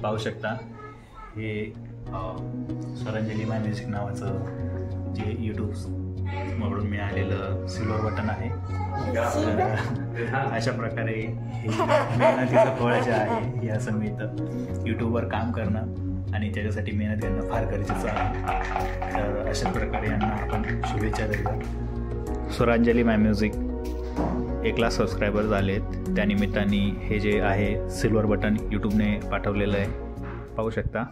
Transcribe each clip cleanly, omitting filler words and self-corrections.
पाहू शकता हे स्वरांजली माय म्युझिक नावाचं जे यूट्यूब म्हणून मिळालेलं सिल्वर बटन आहे। अशा प्रकारे हे मेहनतीचं फळ जे आहे हे असं मिळतं। यूट्यूबवर काम करणं आणि त्याच्यासाठी मेहनत करणं फार गरजेचं आहे। तर अशा प्रकारे यांना आपण शुभेच्छा देऊया। स्वरांजली माय म्युझिक 1 लाख सबस्क्रायबर झालेत, त्यानिमित्ताने हे जे आहे सिल्वर बटन यूट्यूबने पाठवलेलं आहे, पाहू शकता।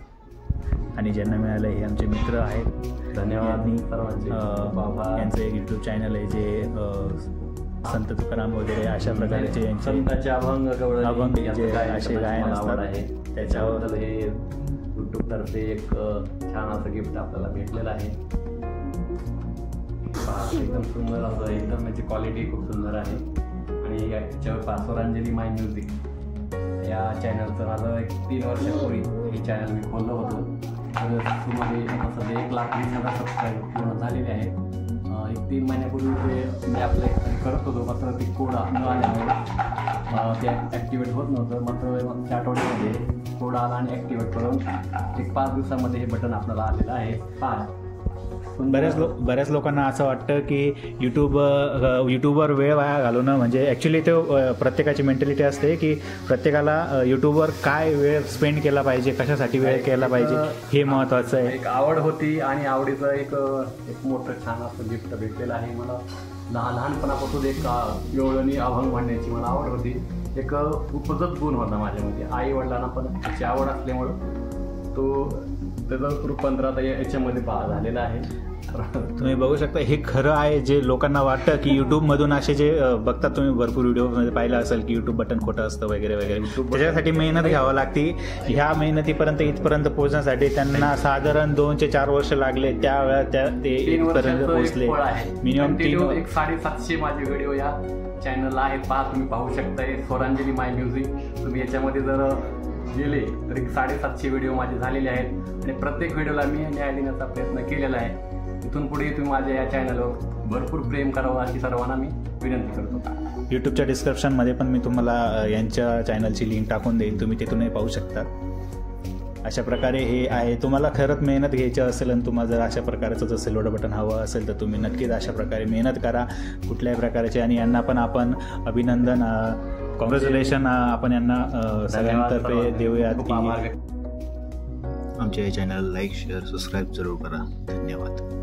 आणि ज्यांना मिळालं हे आमचे मित्र आहेत, धन्यवाद सर्वांचे। यांचं एक यूट्यूब चॅनल आहे जे संत तुकाराम वगैरे अशा प्रकारचे संतांचे अभंग जे असे गायन असतात त्याच्याबद्दल हे यूट्यूबतर्फे एक छान असं गिफ्ट आपल्याला भेटलेलं आहे। एकदम सुंदर असं, एकदम याची क्वालिटी खूप सुंदर आहे। आणि याच्यावर स्वरांजली माय म्युझिक या चॅनलचं माझं एक 3 वर्षापूर्वी हे चॅनल मी खोललं होतं। तर त्यामध्ये सध्या 1,20,000 सबस्क्राईबर पूर्ण झालेले आहेत। एक 3 महिन्यापूर्वी ते मी आपलं करत होतो, मात्र ते कोड न आल्यामुळे ते ॲक्टिवेट होत नव्हतं। मात्र मागच्या आठवड्यामध्ये कोड आला आणि ॲक्टिवेट करून एक 5 दिवसामध्ये हे बटन आपल्याला आलेलं आहे। बऱ्याच लोकांना असं वाटतं की यूट्यूबवर वेळ वाया घालवणं म्हणजे ॲक्च्युली तो प्रत्येकाची मेंटॅलिटी असते की प्रत्येकाला यूट्यूबवर काय वेळ स्पेंड केला पाहिजे, कशासाठी वेळ केला पाहिजे हे महत्त्वाचं आहे। एक आवड होती आणि आवडीचं एक मोठं छान असं गिफ्ट भेटलेलं आहे मला। लहानपणापासून एक विवळणी अभंग म्हणण्याची मला आवड होती, एक उपजत गुण होता माझ्यामध्ये। आई वडिलांना पण त्याची आवड असल्यामुळं तो त्याचं रूपांतर आता याच्यामध्ये झालेलं आहे। तुम्ही बघू शकता हे खरं आहे। जे लोकांना वाटतं की यूट्यूबमधून असे जे बघतात, तुम्ही भरपूर व्हिडिओमध्ये पाहिलं असेल की यूट्यूब बटन खोटं असतं वगैरे वगैरे, त्याच्यासाठी मेहनत घ्यावं लागते। ह्या मेहनतीपर्यंत इथपर्यंत पोहोचण्यासाठी त्यांना साधारण 2 ते 4 वर्ष लागले, त्यावेळेला ते इथपर्यंत पोहोचले। मिनिमम 750 माझे व्हिडिओ या चॅनलला आहेत, तुम्ही पाहू शकताय स्वरांजली माय म्युझिक। तुम्ही याच्यामध्ये जर गेले तर 750 व्हिडिओ माझे झालेले आहेत आणि प्रत्येक व्हिडिओला मी न्याय देण्याचा प्रयत्न केलेला आहे। इथून पुढे तुम्ही माझ्या या चॅनलवर भरपूर प्रेम करावं अशी सर्वांना मी विनंती करतो। यूट्यूबच्या डिस्क्रिप्शनमध्ये पण मी तुम्हाला यांच्या चॅनलची लिंक टाकून देईन, तुम्ही तिथूनही पाहू शकता। अशा प्रकारे हे आहे। तुम्हाला खरंच मेहनत घ्यायची असेल आणि तुम्हाला जर अशा प्रकारचं जर सिल्वर बटन हवं असेल तर तुम्ही नक्कीच अशा प्रकारे मेहनत करा कुठल्याही प्रकारचे। आणि यांना पण आपण अभिनंदन, कॉंग्रॅच्युलेशन आपण यांना सगळ्यांतर्फे देऊयात की आमच्या चॅनल लाईक शेअर सबस्क्राईब जरूर करा। धन्यवाद।